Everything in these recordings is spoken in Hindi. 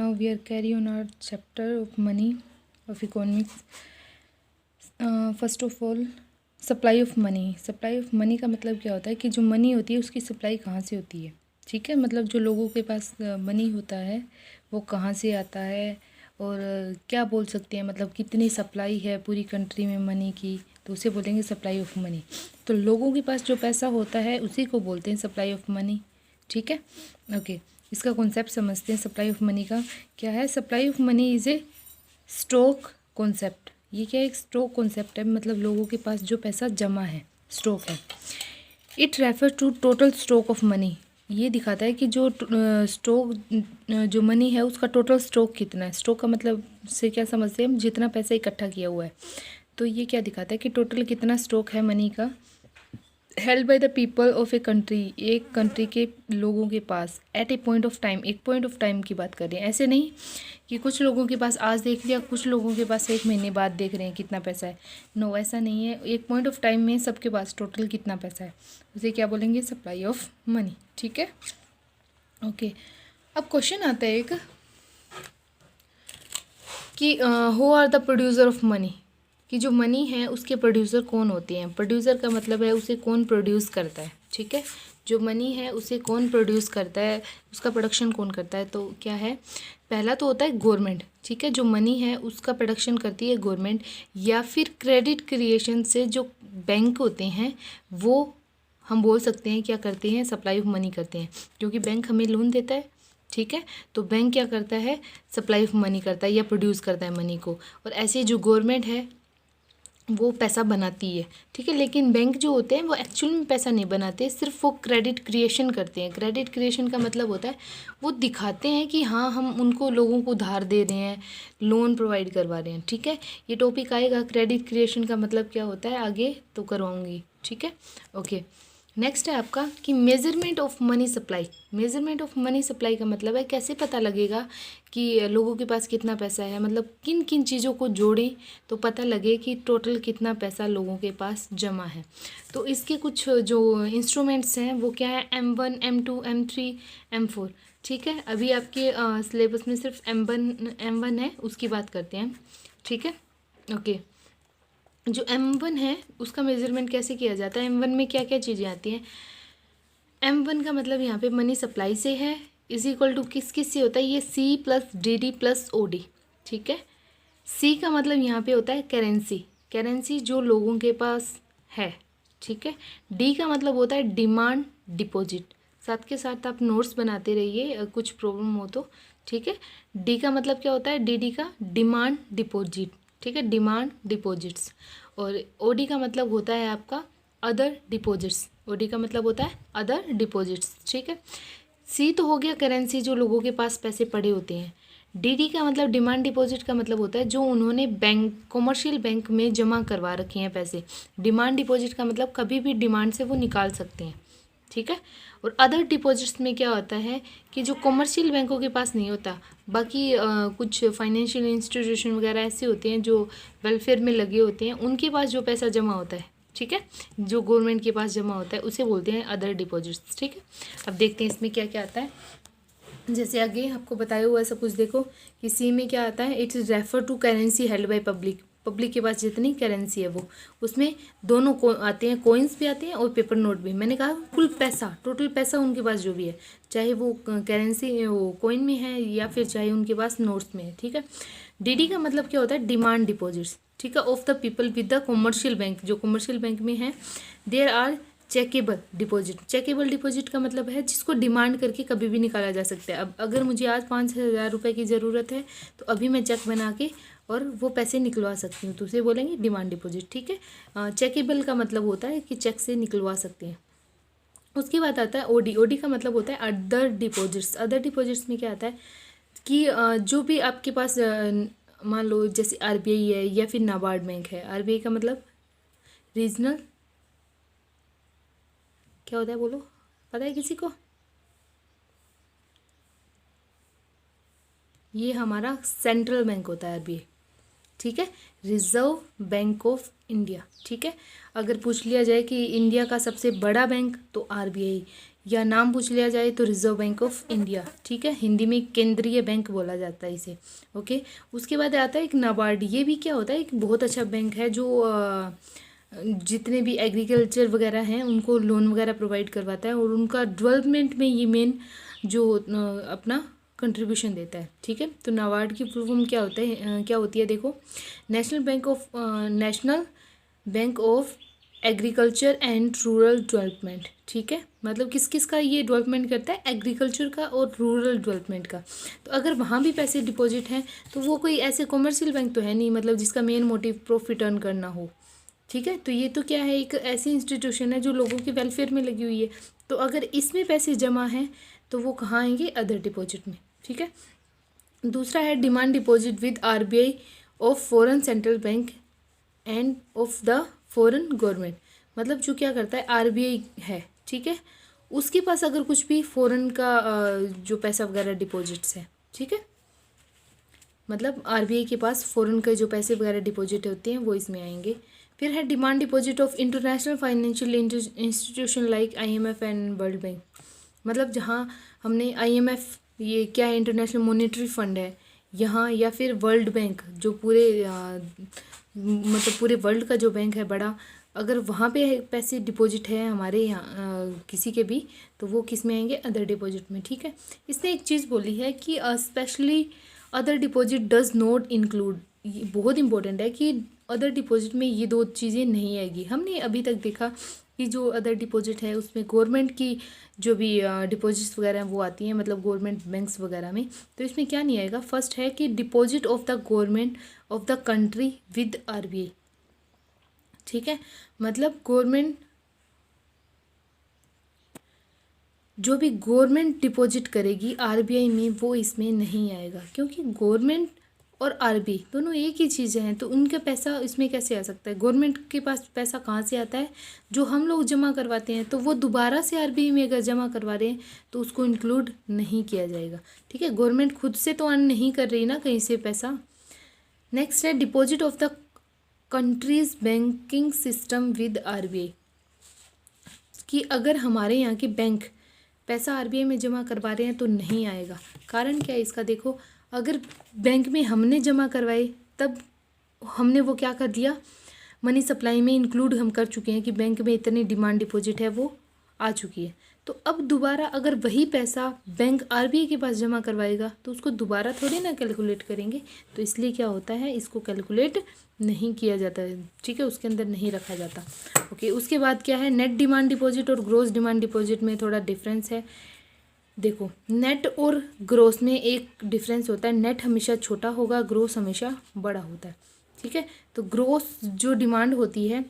Now we are carry on our chapter of money of economics. First of all supply of money. Supply of money का मतलब क्या होता है कि जो मनी होती है उसकी सप्लाई कहाँ से होती है. ठीक है, मतलब जो लोगों के पास मनी होता है वो कहाँ से आता है और क्या बोल सकते हैं, मतलब कितनी सप्लाई है पूरी कंट्री में मनी की, तो उसे बोलेंगे सप्लाई ऑफ मनी. तो लोगों के पास जो पैसा होता है उसी को बोलते हैं सप्लाई ऑफ मनी. ठीक है, ओके. इसका कॉन्सेप्ट समझते हैं. सप्लाई ऑफ मनी का क्या है. Supply of money is a stock concept. ये क्या एक स्टॉक कॉन्सेप्ट है, मतलब लोगों के पास जो पैसा जमा है, स्टॉक है. It refer to total stock of money. ये दिखाता है कि जो स्टॉक जो मनी है उसका टोटल स्टॉक कितना है. स्टॉक का मतलब से क्या समझते हैं हम, जितना पैसा इकट्ठा किया हुआ है. तो ये क्या दिखाता है कि टोटल कितना स्टॉक है मनी का, held by the people of a country. एक कंट्री के लोगों के पास at a point of time. एक पॉइंट ऑफ टाइम की बात कर रहे हैं. ऐसे नहीं कि कुछ लोगों के पास आज देख लिया, कुछ लोगों के पास एक महीने बाद देख रहे हैं कितना पैसा है. नो, ऐसा नहीं है. एक पॉइंट ऑफ टाइम में सबके पास टोटल कितना पैसा है उसे क्या बोलेंगे, सप्लाई ऑफ मनी. ठीक है, ओके. अब क्वेश्चन आता है एक कि who are the producer of money. कि जो मनी है उसके प्रोड्यूसर कौन होते हैं. प्रोड्यूसर का मतलब है उसे कौन प्रोड्यूस करता है. ठीक है, जो मनी है उसे कौन प्रोड्यूस करता है, उसका प्रोडक्शन कौन करता है. तो क्या है, पहला तो होता है गवर्नमेंट. ठीक है, जो मनी है उसका प्रोडक्शन करती है गवर्नमेंट, या फिर क्रेडिट क्रिएशन से जो बैंक होते हैं वो हम बोल सकते हैं क्या करते हैं, सप्लाई ऑफ मनी करते हैं. क्योंकि बैंक हमें लोन देता है. ठीक है, तो बैंक क्या करता है, सप्लाई ऑफ मनी करता है या प्रोड्यूस करता है मनी को. और ऐसे जो गवर्नमेंट है वो पैसा बनाती है. ठीक है, लेकिन बैंक जो होते हैं वो एक्चुअल में पैसा नहीं बनाते, सिर्फ वो क्रेडिट क्रिएशन करते हैं. क्रेडिट क्रिएशन का मतलब होता है वो दिखाते हैं कि हाँ हम उनको लोगों को उधार दे रहे हैं, लोन प्रोवाइड करवा रहे हैं. ठीक है, ये टॉपिक आएगा क्रेडिट क्रिएशन का मतलब क्या होता है आगे तो करवाऊँगी. ठीक है, ओके. नेक्स्ट है आपका कि measurement of money supply. Measurement of money supply का मतलब है कैसे पता लगेगा कि लोगों के पास कितना पैसा है, मतलब किन किन चीज़ों को जोड़ें तो पता लगे कि टोटल कितना पैसा लोगों के पास जमा है. तो इसके कुछ जो इंस्ट्रूमेंट्स हैं वो क्या है, M1, M2, M3, M4. ठीक है, अभी आपके सिलेबस में सिर्फ M1 है, उसकी बात करते हैं. ठीक है, ओके. जो M1 है उसका मेजरमेंट कैसे किया जाता है, M1 में क्या क्या चीज़ें आती हैं. M1 का मतलब यहाँ पे मनी सप्लाई से है, इज इक्वल टू किस किस से होता है, ये C plus DD plus OD. ठीक है, C का मतलब यहाँ पे होता है करेंसी. करेंसी जो लोगों के पास है. ठीक है, D का मतलब होता है डिमांड डिपॉजिट. साथ के साथ आप नोट्स बनाते रहिए कुछ प्रॉब्लम हो तो. ठीक है, D का मतलब क्या होता है, DD का डिमांड डिपॉजिट. ठीक है, डिमांड डिपॉजिट्स. और OD का मतलब होता है आपका अदर डिपॉजिट्स. OD का मतलब होता है अदर डिपॉजिट्स. ठीक है, C तो हो गया करेंसी जो लोगों के पास पैसे पड़े होते हैं. DD का मतलब डिमांड डिपॉजिट का मतलब होता है जो उन्होंने बैंक कॉमर्शियल बैंक में जमा करवा रखे हैं पैसे. डिमांड डिपॉजिट का मतलब कभी भी डिमांड से वो निकाल सकते हैं. ठीक है, और अदर डिपॉजिट्स में क्या होता है कि जो कॉमर्शियल बैंकों के पास नहीं होता, बाकी कुछ फाइनेंशियल इंस्टीट्यूशन वगैरह ऐसे होते हैं जो वेलफेयर में लगे होते हैं, उनके पास जो पैसा जमा होता है. ठीक है, जो गवर्नमेंट के पास जमा होता है उसे बोलते हैं अदर डिपॉजिट्स. ठीक है, अब देखते हैं इसमें क्या क्या आता है. जैसे आगे आपको बताया हुआ है सब कुछ. देखो कि C में क्या आता है, it's refer to currency held by public. Public के पास जितनी करेंसी है वो, उसमें दोनों को आते हैं, कोइंस भी आते हैं और पेपर नोट भी. मैंने कहा कुल पैसा, टोटल पैसा उनके पास जो भी है, चाहे वो करेंसी वो कोइन में है या फिर चाहे उनके पास नोट्स में है. ठीक है, DD का मतलब क्या होता है, डिमांड डिपॉजिट्स. ठीक है, of the people with the commercial bank. जो कॉमर्शियल बैंक में है, there are checkable deposit. Checkable deposit का मतलब है जिसको डिमांड करके कभी भी निकाला जा सकता है. अब अगर मुझे आज 5,000 रुपये की ज़रूरत है तो अभी मैं चेक बना के और वो पैसे निकलवा सकती हूँ, तो उसे बोलेंगे डिमांड डिपॉजिट. ठीक है, चेकेबल का मतलब होता है कि चेक से निकलवा सकते हैं. उसके बाद आता है OD. OD का मतलब होता है अदर डिपॉजिट्स. अदर डिपॉजिट्स में क्या आता है कि जो भी आपके पास मान लो जैसे RBI है या फिर नाबार्ड बैंक है. RBI का मतलब रीजनल क्या होता है, बोलो, पता है किसी को. ये हमारा सेंट्रल बैंक होता है RBI. ठीक है, रिजर्व बैंक ऑफ इंडिया. ठीक है, अगर पूछ लिया जाए कि इंडिया का सबसे बड़ा बैंक तो RBI, या नाम पूछ लिया जाए तो रिजर्व बैंक ऑफ इंडिया, ठीक है, हिंदी में केंद्रीय बैंक बोला जाता है इसे। ओके, उसके बाद आता है एक नाबार्ड। ये भी क्या होता है, एक बहुत अच्छा बैंक है जो जितने भी एग्रीकल्चर वगैरह हैं उनको लोन वगैरह प्रोवाइड करवाता है और उनका डेवलपमेंट में ये मेन जो अपना कंट्रीब्यूशन देता है, ठीक है। तो नाबार्ड की फुल फॉर्म क्या होता है, क्या होती है, देखो, national bank of agriculture and rural development, ठीक है। मतलब किस किस का ये डेवलपमेंट करता है, एग्रीकल्चर का और रूरल डेवलपमेंट का। तो अगर वहाँ भी पैसे डिपॉजिट हैं तो वो कोई ऐसे कॉमर्शियल बैंक तो है नहीं, मतलब जिसका मेन मोटिव प्रॉफिट अर्न करना हो, ठीक है। तो ये तो क्या है, एक ऐसी इंस्टीट्यूशन है जो लोगों के वेलफेयर में लगी हुई है। तो अगर इसमें पैसे जमा हैं तो वो कहाँ आएंगे, अदर डिपॉजिट में, ठीक है। दूसरा है demand deposit with RBI of foreign central bank end of the foreign government. मतलब जो क्या करता है, आरबीआई है, ठीक है, उसके पास अगर कुछ भी फॉरेन का जो पैसा वगैरह डिपॉजिट्स है, ठीक है, मतलब आरबीआई के पास फॉरेन के जो पैसे वगैरह डिपॉजिट होते हैं वो इसमें आएंगे। फिर है demand deposit of international financial institution like IMF and world bank. मतलब जहाँ हमने आईएमएफ, ये क्या है, इंटरनेशनल मॉनेटरी फंड है यहाँ, या फिर वर्ल्ड बैंक जो पूरे मतलब पूरे वर्ल्ड का जो बैंक है बड़ा, अगर वहाँ पे पैसे डिपॉजिट है हमारे यहाँ किसी के भी, तो वो किस में आएंगे, अदर डिपॉजिट में, ठीक है। इसने एक चीज़ बोली है कि specially other deposit does not include, बहुत इंपॉर्टेंट है कि अदर डिपॉजिट में ये दो चीज़ें नहीं आएगी। हमने अभी तक देखा कि जो अदर डिपॉजिट है उसमें गवर्नमेंट की जो भी डिपॉजिट्स वगैरह हैं वो आती हैं, मतलब गवर्नमेंट बैंक्स वगैरह में। तो इसमें क्या नहीं आएगा, फर्स्ट है कि deposit of the government of the country with RBI, ठीक है। मतलब गवर्नमेंट, जो भी गवर्नमेंट डिपॉजिट करेगी आरबीआई में वो इसमें नहीं आएगा, क्योंकि गवर्नमेंट और आरबीआई दोनों एक ही चीज़ें हैं। तो उनका पैसा इसमें कैसे आ सकता है, गवर्नमेंट के पास पैसा कहाँ से आता है, जो हम लोग जमा करवाते हैं, तो वो दोबारा से आरबीआई में अगर जमा करवा रहे हैं तो उसको इंक्लूड नहीं किया जाएगा, ठीक है। गवर्नमेंट खुद से तो अर्न नहीं कर रही ना कहीं से पैसा। नेक्स्ट है deposit of the countries banking system with RBI, कि अगर हमारे यहाँ के बैंक पैसा आरबीआई में जमा करवा रहे हैं तो नहीं आएगा। कारण क्या है इसका, देखो, अगर बैंक में हमने जमा करवाए तब हमने वो क्या कर दिया, मनी सप्लाई में इंक्लूड हम कर चुके हैं कि बैंक में इतनी डिमांड डिपॉजिट है वो आ चुकी है। तो अब दोबारा अगर वही पैसा बैंक आरबीआई के पास जमा करवाएगा तो उसको दोबारा थोड़ी ना कैलकुलेट करेंगे। तो इसलिए क्या होता है, इसको कैलकुलेट नहीं किया जाता है, ठीक है, उसके अंदर नहीं रखा जाता। ओके, उसके बाद क्या है, नेट डिमांड डिपॉजिट और ग्रॉस डिमांड डिपॉजिट में थोड़ा डिफरेंस है। देखो, नेट और ग्रोस में एक डिफरेंस होता है, नेट हमेशा छोटा होगा, ग्रोस हमेशा बड़ा होता है, ठीक है। तो ग्रोस जो डिमांड होती है,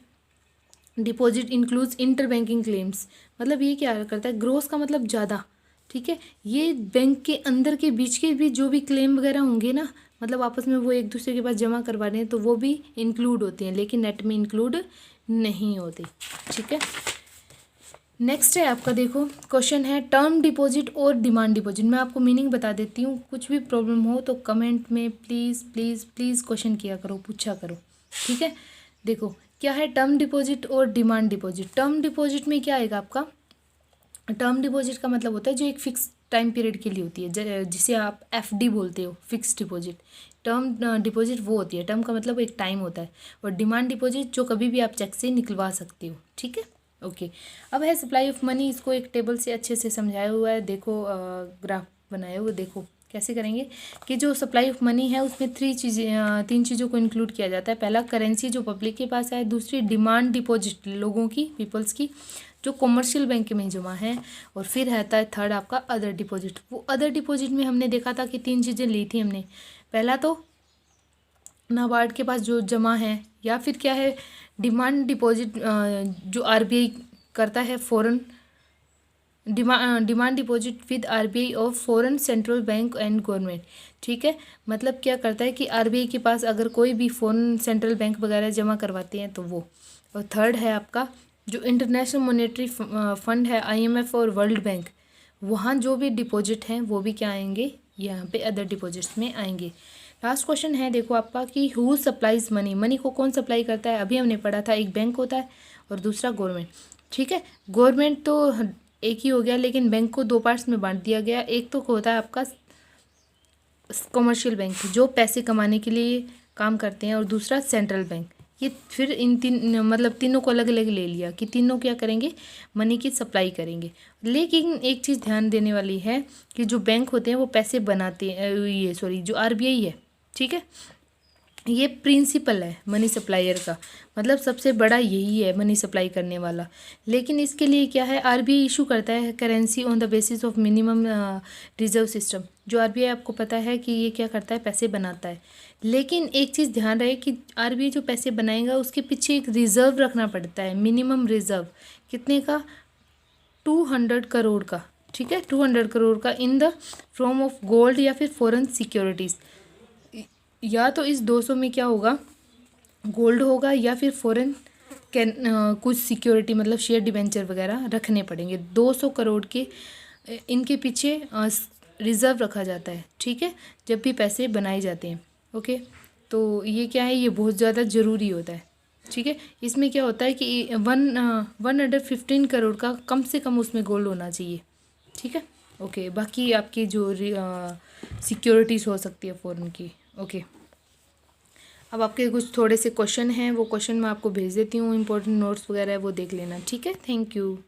deposit includes inter banking claims, मतलब ये क्या करता है, ग्रोस का मतलब ज़्यादा, ठीक है। ये बैंक के अंदर के बीच के भी जो भी क्लेम वगैरह होंगे ना, मतलब आपस में वो एक दूसरे के पास जमा करवा रहे हैं, तो वो भी इंक्लूड होते हैं, लेकिन नेट में इंक्लूड नहीं होते, ठीक है। नेक्स्ट है आपका, देखो क्वेश्चन है टर्म डिपॉजिट और डिमांड डिपॉजिट। मैं आपको मीनिंग बता देती हूँ, कुछ भी प्रॉब्लम हो तो कमेंट में प्लीज़ प्लीज़ प्लीज़ क्वेश्चन किया करो, पूछा करो, ठीक है। देखो क्या है टर्म डिपॉजिट और डिमांड डिपॉजिट। टर्म डिपॉजिट में क्या आएगा आपका, टर्म डिपॉजिट का मतलब होता है जो एक फिक्स टाइम पीरियड के लिए होती है, जिसे आप एफडी बोलते हो, फिक्स डिपॉजिट। टर्म डिपॉजिट वो होती है, टर्म का मतलब एक टाइम होता है, और डिमांड डिपॉजिट जो कभी भी आप चेक से निकलवा सकते हो, ठीक है। ओके, अब है सप्लाई ऑफ मनी। इसको एक टेबल से अच्छे से समझाया हुआ है, देखो ग्राफ बनाए हुए, देखो कैसे करेंगे कि जो सप्लाई ऑफ मनी है उसमें तीन चीज़ों को इंक्लूड किया जाता है। पहला करेंसी जो पब्लिक के पास है, दूसरी डिमांड डिपॉजिट लोगों की, पीपल्स की, जो कॉमर्शियल बैंक में जमा है, और फिर रहता है थर्ड आपका अदर डिपॉजिट। वो अदर डिपॉजिट में हमने देखा था कि तीन चीज़ें ली थी हमने। पहला तो नाबार्ड के पास जो जमा है, या फिर क्या है डिमांड डिपॉजिट जो आरबीआई करता है, foreign demand deposit with RBI of foreign central bank and government, ठीक है। मतलब क्या करता है कि आरबीआई के पास अगर कोई भी फॉरेन सेंट्रल बैंक वगैरह जमा करवाते हैं तो वो। और थर्ड है आपका जो इंटरनेशनल मॉनेटरी फंड है, आईएमएफ और वर्ल्ड बैंक, वहाँ जो भी डिपॉजिट हैं वो भी क्या आएंगे, यहाँ पे अदर डिपॉजिट्स में आएंगे। लास्ट क्वेश्चन है देखो आपका कि हु सप्लाइज मनी। मनी को कौन सप्लाई करता है, अभी हमने पढ़ा था एक बैंक होता है और दूसरा गवर्नमेंट, ठीक है। गवर्नमेंट तो एक ही हो गया, लेकिन बैंक को दो पार्ट्स में बांट दिया गया। एक तो होता है आपका कमर्शियल बैंक जो पैसे कमाने के लिए काम करते हैं, और दूसरा सेंट्रल बैंक। ये फिर इन तीन मतलब तीनों को अलग अलग ले लिया कि तीनों क्या करेंगे, मनी की सप्लाई करेंगे। लेकिन एक चीज़ ध्यान देने वाली है कि जो बैंक होते हैं वो पैसे बनाते हैं, ये सॉरी जो आरबीआई है, ठीक है, ये प्रिंसिपल है मनी सप्लायर का, मतलब सबसे बड़ा यही है मनी सप्लाई करने वाला। लेकिन इसके लिए क्या है, आरबीआई इशू करता है currency on the basis of minimum reserve system. जो आरबीआई आपको पता है कि ये क्या करता है, पैसे बनाता है। लेकिन एक चीज़ ध्यान रहे कि आरबीआई जो पैसे बनाएगा उसके पीछे एक रिजर्व रखना पड़ता है, मिनिमम रिजर्व कितने का, 200 करोड़ का, ठीक है, 200 करोड़ का, in the form of gold या फिर फॉरेन सिक्योरिटीज़। या तो इस 200 में क्या होगा, गोल्ड होगा या फिर फॉरेन कुछ सिक्योरिटी मतलब शेयर डिबेंचर वगैरह रखने पड़ेंगे। 200 करोड़ के इनके पीछे रिज़र्व रखा जाता है, ठीक है, जब भी पैसे बनाए जाते हैं। ओके, तो ये क्या है, ये बहुत ज़्यादा ज़रूरी होता है, ठीक है। इसमें क्या होता है कि 115 करोड़ का कम से कम उसमें गोल्ड होना चाहिए, ठीक है। ओके, बाकी आपकी जो सिक्योरिटीज़ हो सकती है फॉरेन की। ओके, अब आपके कुछ थोड़े से क्वेश्चन हैं, वो क्वेश्चन मैं आपको भेज देती हूँ, इंपॉर्टेंट नोट्स वगैरह है वो देख लेना, ठीक है। Thank you.